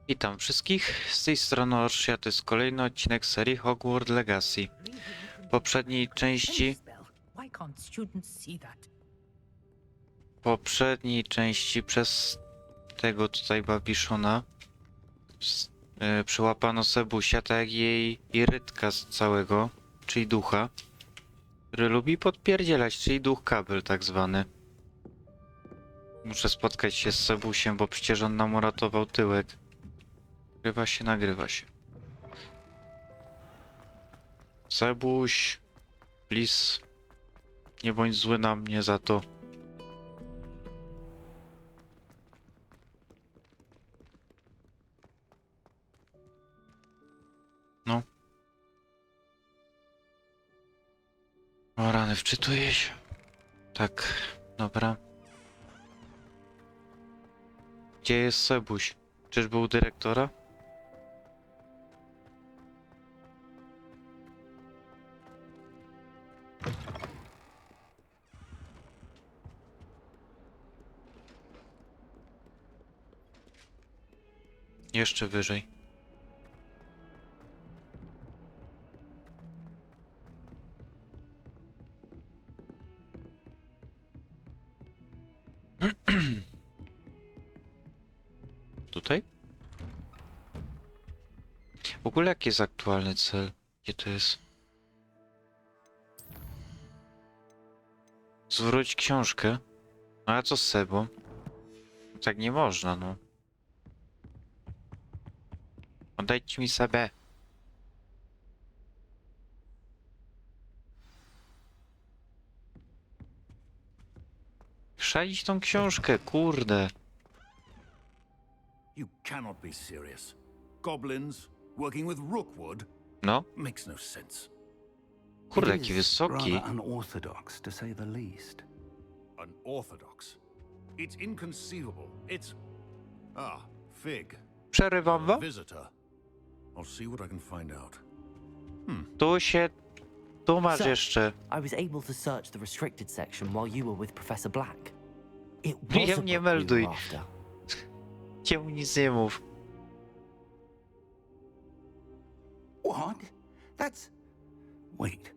Witam wszystkich, z tej strony Orsia, to jest kolejny odcinek serii Hogwarts Legacy. W poprzedniej części przez tego tutaj Babiszona przyłapano Sebusia, tak jak jej Irytka z całego, czyli ducha, który lubi podpierdzielać, czyli duch kabel tak zwany. Muszę spotkać się z Sebusiem, bo przecież on nam uratował tyłek. Nagrywa się. Sebuś, please, nie bądź zły na mnie za to. No. O rany, wczytuję się. Tak, dobra. Gdzie jest Sebuś? Czyżby u dyrektora? Jeszcze wyżej. Tutaj? W ogóle jaki jest aktualny cel? Gdzie to jest? Zwróć książkę. No a co z Sebą? Tak nie można, no. Oddajcie mi Sebę. Szalić tą książkę, kurde. You cannot be serious. Goblins working with Rookwood No, makes no sense. kurde, It jaki is wysoki. rather unorthodox, to say the least. Unorthodox. It's inconceivable. It's... Fig. Przerywam wam? Visitor. I'll see what I can find out. Tu masz Sir, jeszcze. I was able to search the restricted section while you were with Professor Black. It Nie, was a nie book we melduj. were after. Ciemu nic nie mów. What? That's... Wait.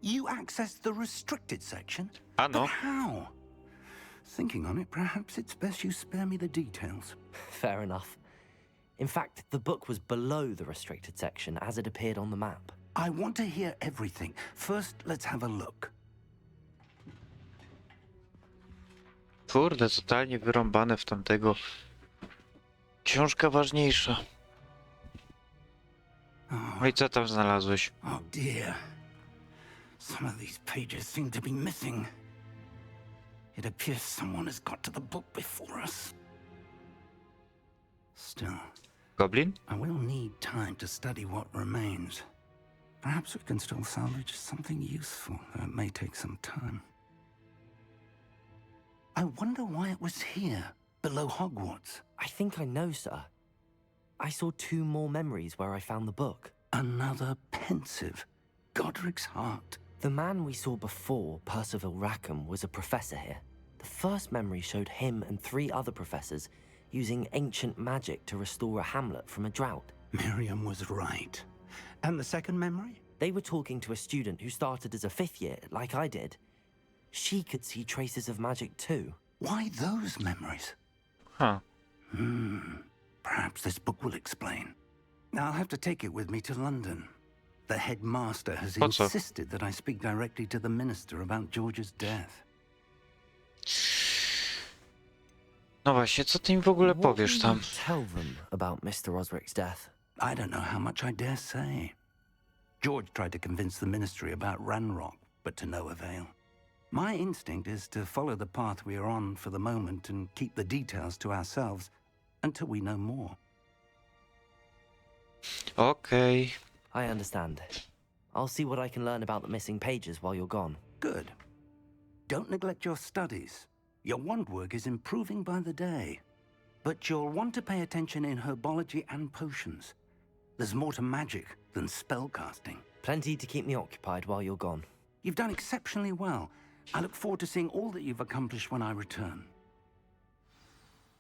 You accessed the restricted section? Ano. But how? Thinking on it, perhaps it's best you spare me the details. Fair enough. In fact, the book was below the restricted section as it appeared on the map. I want to hear everything. First, let's have a look. Kurde, totalnie wyrąbane w tamtego. Książka ważniejsza. No i co tam znalazłeś? Oh dear. Some of these pages seem to be missing. It appears someone has got to the book before us. Still, Goblin? I will need time to study what remains. Perhaps we can still salvage something useful, though it may take some time. I wonder why it was here, below Hogwarts. I think I know, sir. I saw 2 more memories where I found the book. Another pensive. Godric's heart. The man we saw before, Percival Rackham, was a professor here. The first memory showed him and 3 other professors using ancient magic to restore a hamlet from a drought. Miriam was right. And the second memory? They were talking to a student who started as a 5th year, like I did. She could see traces of magic too. Why those memories? Ha. Perhaps this book will explain. I'll have to take it with me to London. The headmaster has Po co? insisted that I speak directly to the minister about George's death. No właśnie, co ty im w ogóle What powiesz will tam? you tell them about Mr. Osric's death? I don't know how much I dare say. George tried to convince the ministry about Ranrock, but to no avail. My instinct is to follow the path we are on for the moment and keep the details to ourselves until we know more. Okej. I understand. I'll see what I can learn about the missing pages while you're gone. Good. Don't neglect your studies. Your wand work is improving by the day. But you'll want to pay attention in herbology and potions. There's more to magic than spellcasting. Plenty to keep me occupied while you're gone. You've done exceptionally well. I look forward to seeing all that you've accomplished when I return.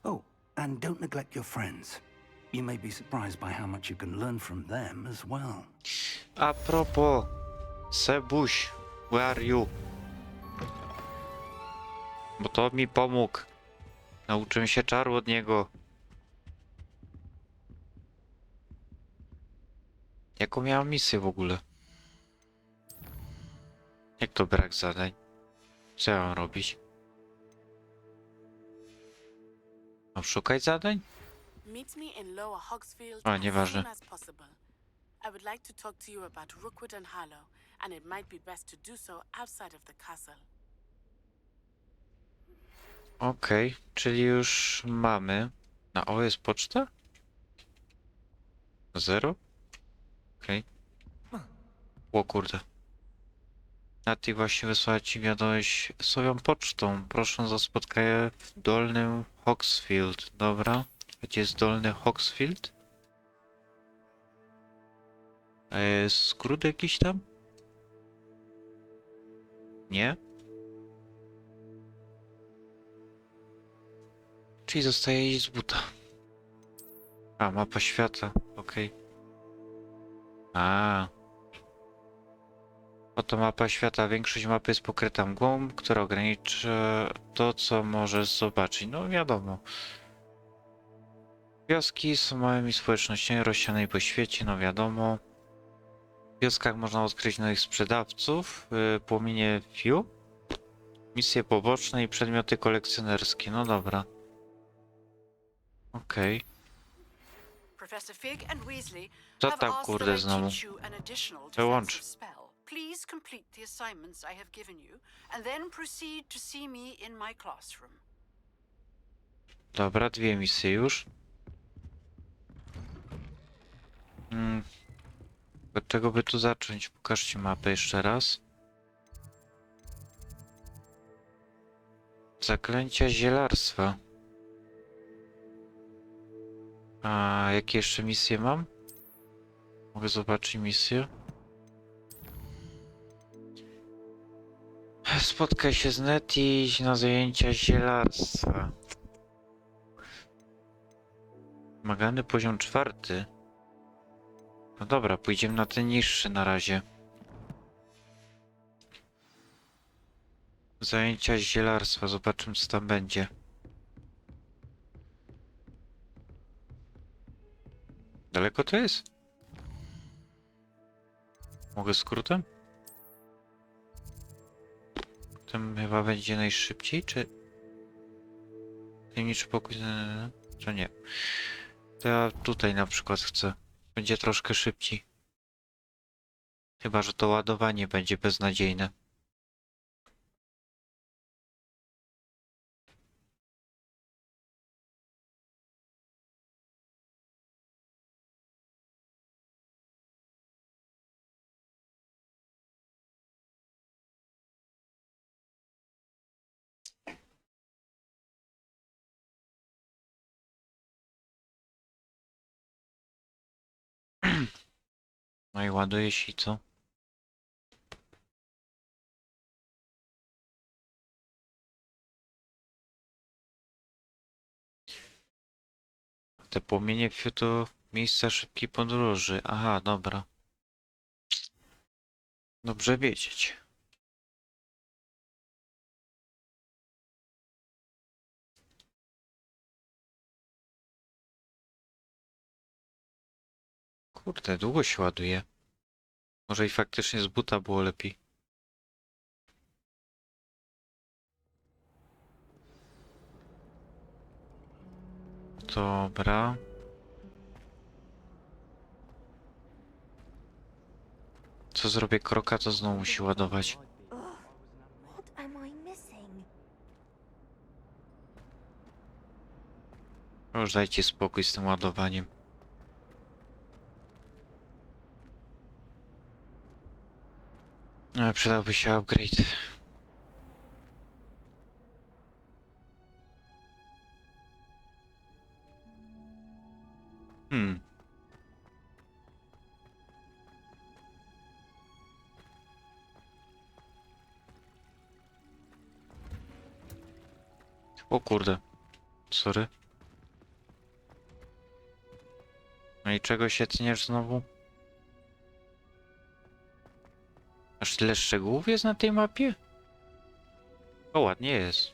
Oh, and don't neglect your friends. You may be surprised by how much you can learn from them as well. A propos, Sebuś, where are you? Bo to mi pomógł. Nauczyłem się czaru od niego. Jaką miałem misję w ogóle? Jak to brak zadań? Co ja mam robić? Mam szukać zadań? Meet me in Lower Hogsfield A, as nieważne. soon as possible. I would like to talk to you about Rookwood and Harlow, and it might be best to do so outside of the castle. Okej, czyli już mamy. Na O jest poczta? 0? Okej. O kurde. Nati właśnie wysłała ci wiadomość swoją pocztą. Proszę o spotkanie w Dolnym Hogsfield. Dobra. Gdzie jest Dolny Hogsfield? Skrót jakiś tam? Nie? Czyli zostaje iść z buta. A, mapa świata. Okej. A. Oto mapa świata. Większość mapy jest pokryta mgłą, która ogranicza to, co możesz zobaczyć. No wiadomo. Wioski są małymi społecznościami rozsianymi po świecie, no wiadomo. W wioskach można odkryć nowych sprzedawców, płomienie view, misje poboczne i przedmioty kolekcjonerskie. No dobra. Okej. Professor Fig and Weasley Co have tam asked kurde that I znowu? teach you an additional Wyłącz. defensive spell. Please complete the assignments I have given you, and then proceed to see me in my classroom. Dobra, 2 misje już. Od czego by tu zacząć? Pokażcie mapę jeszcze raz. Zaklęcia zielarstwa. A jakie jeszcze misje mam? Mogę zobaczyć misję. Spotkaj się z Net i idź na zajęcia zielarstwa. Wymagany poziom 4. No dobra, pójdziemy na ten niższy na razie. Zajęcia zielarstwa, zobaczymy co tam będzie. Daleko to jest? Mogę skrótem? Tym chyba będzie najszybciej, czy... Tajemniczy pokój... Czy nie? To ja tutaj na przykład chcę. Będzie troszkę szybciej. Chyba że to ładowanie będzie beznadziejne. No i ładuje się i co? Te płomienie to miejsca szybkiej podróży. Aha, dobra. Dobrze wiedzieć. Kurde, długo się ładuje. Może i faktycznie z buta było lepiej. Dobra. Co zrobię kroka, to znowu musi ładować. What am I missing? Już dajcie spokój z tym ładowaniem. Przydałby się upgrade. O kurde. Sorry. No i czego się tniesz znowu? Aż tyle szczegółów jest na tej mapie? O, ładnie jest.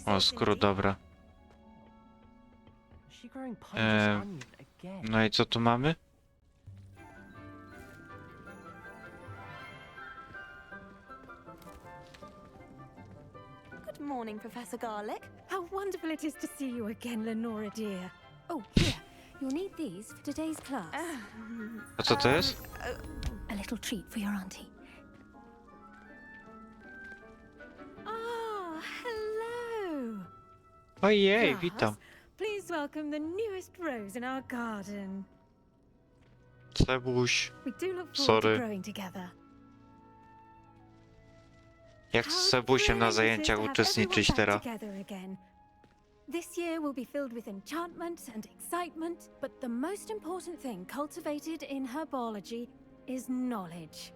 O, skór, dobra. No i co tu mamy? Good morning, Professor Garlic. How wonderful it is to see you again, Lenora dear. Oh, here. You'll need these for today's class. A co to jest? A little treat for your auntie. Ah, hello. Ojej, Class, witam. Please welcome the newest rose in our garden. Cebuś. We do look forward Sorry. to growing together. Jak z Cebusiem na zajęciach uczestniczyć teraz? This year will be filled with enchantment and excitement, but the most important thing cultivated in herbology is knowledge.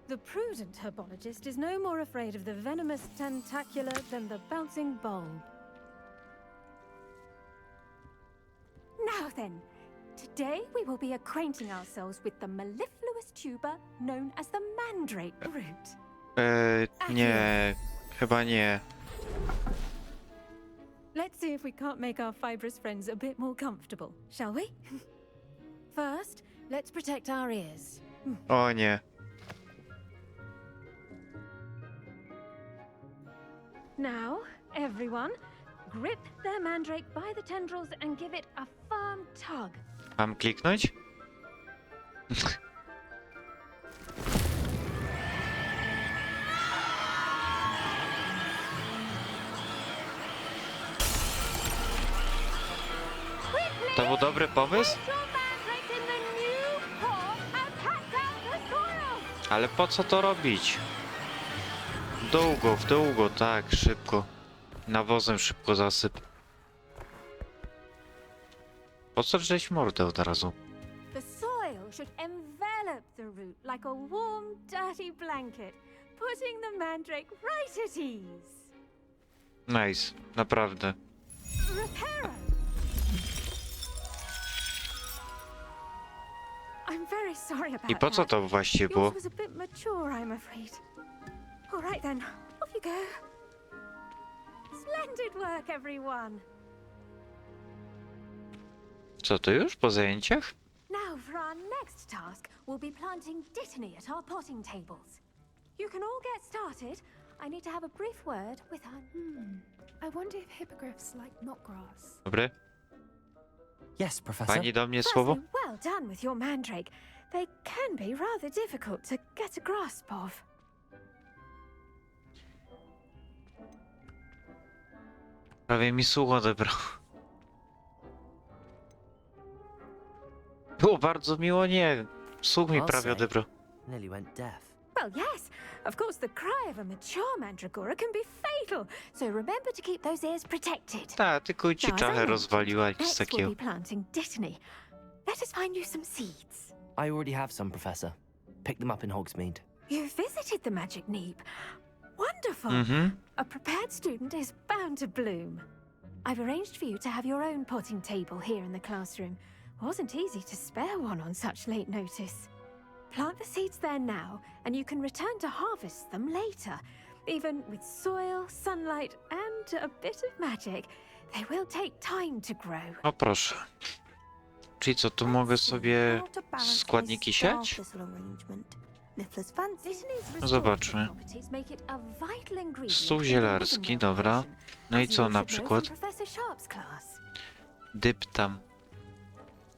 The prudent herbologist is no more afraid of the venomous tentacula than the bouncing bulb. Now then, today we will be acquainting ourselves with the mellifluous tuber known as the mandrake root. Nie, chyba nie. Let's see if we can't make our fibrous friends a bit more comfortable, shall we? First, let's protect our ears. O nie. Now, everyone, grip their mandrake by the tendrils and give it a firm tug. Mam kliknąć? To był dobry pomysł? Ale po co to robić? W długo, tak, szybko. Nawozem szybko zasyp. Po co drzeć mordę od razu? The soil should envelop the root like a warm, dirty blanket, putting the mandrake right at ease. Nice, naprawdę. Reparo! I'm very sorry about I po co that. to właściwie było? Yours was a bit mature, I'm afraid. All right then, off you go. Splendid work, everyone. Co to już po zajęciach? Now for our next task, we'll be planting dittany at our potting tables. You can all get started. I need to have a brief word with our... I wonder if hippogriffs like knotgrass. Dobry? Yes, Professor. Pani do mnie słowo? Firstly, well done with your mandrake. They can be rather difficult to get a grasp of. Prawie mi słuch odebrał. Było bardzo miło, nie. Słuch mi prawie odebrał. Nearly went deaf. Well, yes. Of course, the cry of a mature mandragora can be fatal, so remember to keep those ears protected. Ta, tylko ci Now, as I czachę mentioned, rozwaliła nic next we'll takiego. be planting dittany. Let us find you some seeds. I already have some, Professor. Picked them up in Hogsmeade. You visited the magic neep. Wonderful. Mhm. A prepared student is bound to bloom. I've arranged for you to have your own potting table here in the classroom. Wasn't easy to spare one on such late notice. Plant the seeds there now, and you can return to harvest them later. Even with soil, sunlight, and a bit of magic, they will take time to grow. O proszę. Czyli co, tu mogę sobie składniki siać? No zobaczmy. Stół zielarski, dobra. No i co na przykład? Dyptam.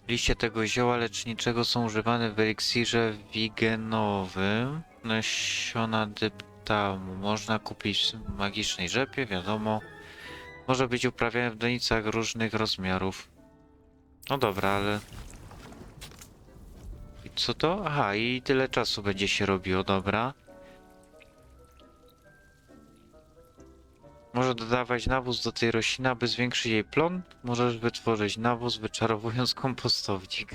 Liście tego zioła leczniczego są używane w eliksirze wigenowym. Nasiona dyptamu. Można kupić w magicznej rzepie, wiadomo. Może być uprawiane w donicach różnych rozmiarów. No dobra, ale... I co to? Aha, i tyle czasu będzie się robiło, dobra. Może dodawać nawóz do tej rośliny, aby zwiększyć jej plon. Możesz wytworzyć nawóz, wyczarowując kompostownik.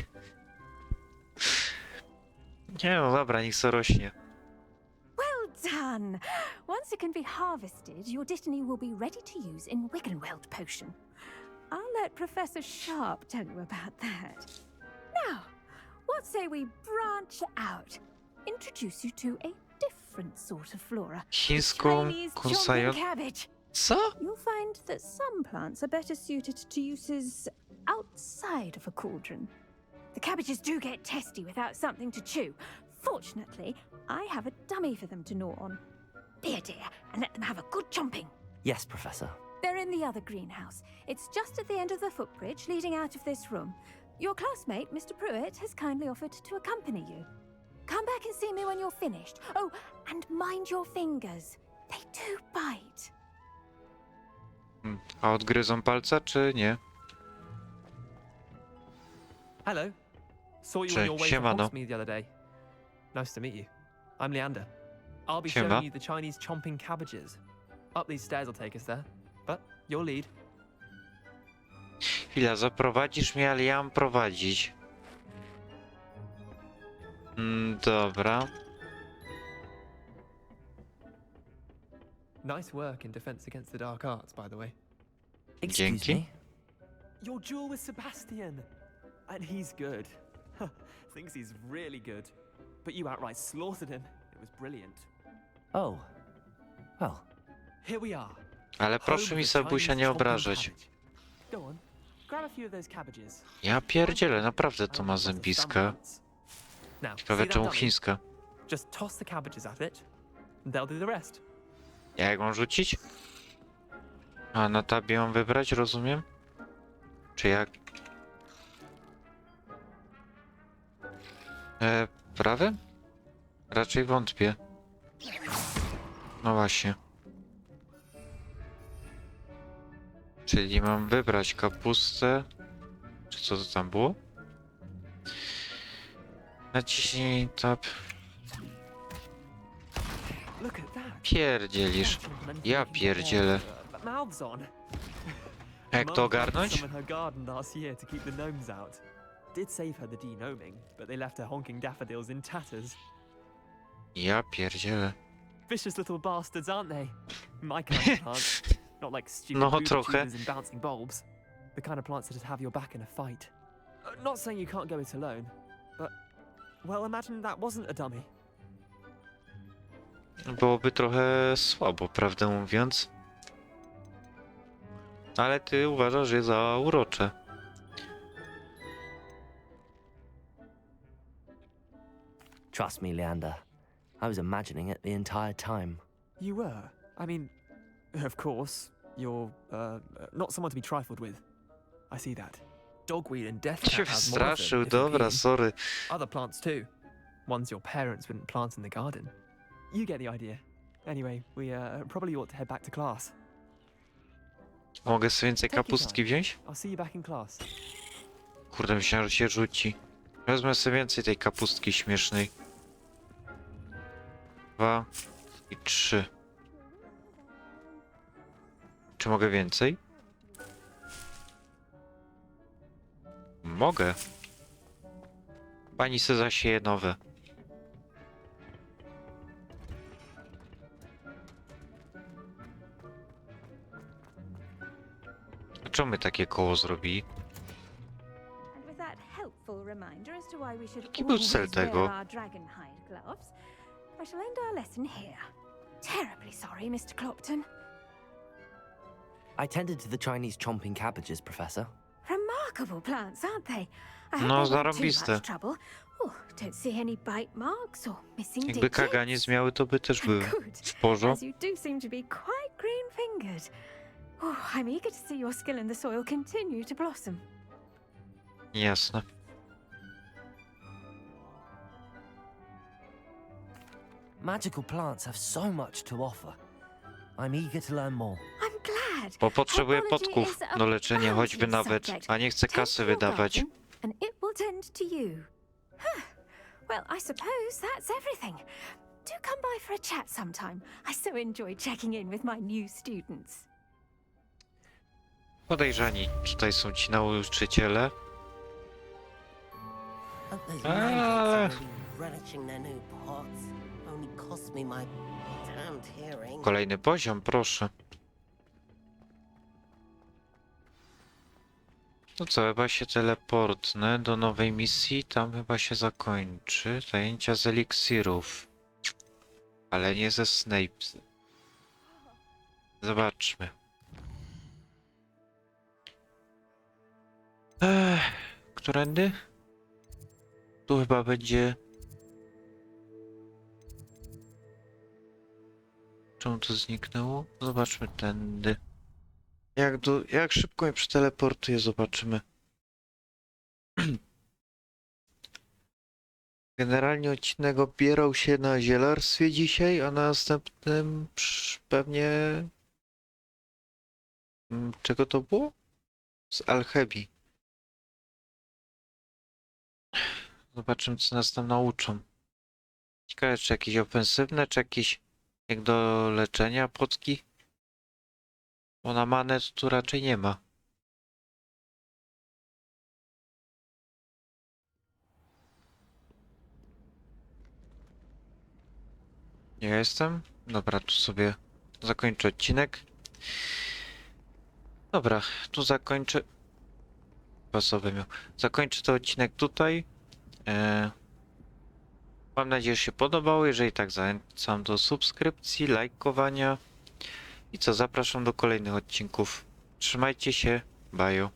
Nie no, dobra, niech to rośnie. Well done! Once it can be harvested, your dittany will be ready to use in Wiggenweld potion. I'll let Professor Sharp tell you about that. Now, what say we branch out? Introduce you to a different sort of flora. Chińską Chinese konsają... chomping cabbage. Co? You'll find that some plants are better suited to uses outside of a cauldron. The cabbages do get testy without something to chew. Fortunately, I have a dummy for them to gnaw on. Be a dear and let them have a good chomping. Yes, Professor. They're in the other greenhouse. It's just at the end of the footbridge leading out of this room. Your classmate, Mr. Pruitt, has kindly offered to accompany you. Come back and see me when you're finished. Oh, and mind your fingers. They do bite. A odgryzą palca, czy nie? Hello. Saw you Cześć, on your way to siemano. Hogsmeade the other day. Nice to meet you. I'm Leander. I'll be Siema. showing you the Chinese chomping cabbages. Up these stairs will take us there. But you'll lead. Chwila, zaprowadzisz mnie, ale ja mam prowadzić. Dobra. Nice work in defense against the dark arts, by the way. Excuse Dzięki. me? Your duel with Sebastian. And he's good. Thinks he's really good. But you outright slaughtered him. It was brilliant. Oh. Well, Here we are. Ale proszę Home mi of the Sebusia Chinese nie chomping obrażać. cabbage. Go on. Grab a few of those cabbages. Ja pierdzielę, naprawdę to ma zębiska. Now, Ciekawe see that czemu dummy? chińska. Just toss the cabbages at it, and they'll do the rest. Ja jak mam rzucić? A na tabie mam wybrać, rozumiem? Czy jak? Prawym? Raczej wątpię. No właśnie. Czyli mam wybrać kapustę. Czy co to tam było? Naciśnij tab. Look at that. Pierdzielisz. Ja pierdzielę. Mouths on. Jak to ogarnąć? Some in her garden last year to keep the gnomes out. Did save her the denoming, but they left her honking daffodils in tatters. Ja pierdzielę. Vicious little bastards, aren't they? My kind of plants. Not like stupid No, booby trochę. tubers and bouncing bulbs. The kind of plants that'd have your back in a fight. Not saying you can't go it alone, but... Well, imagine that wasn't a dummy. Byłoby trochę słabo, prawdę mówiąc. Ale ty uważasz je za urocze. trust me, Leander. I was imagining it the entire time. You were? I mean, of course, you're, not someone to be trifled with. I see that. Dogweed and death Się cap has more of them, wstraszył, if you're dobra, keen. sorry. Other plants too. Ones your parents wouldn't plant in the garden. You get the idea. Anyway, we probably ought to head back to class. Mogę sobie więcej Take your kapustki time. wziąć? I'll see you back in class. Kurde, myślałem, że się rzuci. Wezmę sobie więcej tej kapustki śmiesznej. 2 i 3. Czy mogę więcej? Mogę. Pani se zasieje nowe. A czemu my takie koło zrobili? And with that helpful reminder as to why we should Jaki był cel always tego? wear our dragon hide gloves, I shall end our lesson here. Terribly sorry, Mr. Clopton. I tended to the Chinese chomping cabbages, Professor. Remarkable plants, aren't they? I hope No, they weren't too zarąbiste. much trouble. Oh, don't see any bite marks or missing Jakby digits. kaganiec miały, to by też były Good, w porządku. as you do seem to be quite green-fingered. Oh, I'm eager to see your skill in the soil continue to blossom. Jasne. Magical plants have so much to offer. I'm eager to learn more. I'm glad. Bo potrzebuję Herbology podków is a do leczenia, choćby boundless nawet, subject. a nie chcę Tend kasy to your wydawać. garden, and it will tend to you. Huh. Well, I suppose that's everything. Do come by for a chat sometime. I so enjoy checking in with my new students. Podejrzani tutaj są ci nauczyciele. Those Ah. maggots are really relishing their new pots. Only cost me my damned hearing. Kolejny poziom, proszę. No co, chyba się teleportnę do nowej misji, tam chyba się zakończy. Zajęcia z eliksirów. Ale nie ze Snape. Zobaczmy. Którędy? Tu chyba będzie... Czemu to zniknęło? Zobaczmy tędy. Jak szybko mnie przeteleportuje, zobaczymy. Generalnie odcinek opierał się na zielarstwie dzisiaj, a na następnym pewnie... Czego to było? Z alchemii. Zobaczymy, co nas tam nauczą. Ciekawe, czy jakieś ofensywne, czy jakieś jak do leczenia potki? Bo na manę tu raczej nie ma. Ja jestem? Dobra, tu sobie zakończę odcinek. Dobra, tu zakończę. Pasowy miał. Zakończę ten odcinek tutaj. Mam nadzieję, że się podobało. Jeżeli tak, zachęcam do subskrypcji, lajkowania. I co, zapraszam do kolejnych odcinków. Trzymajcie się, bye.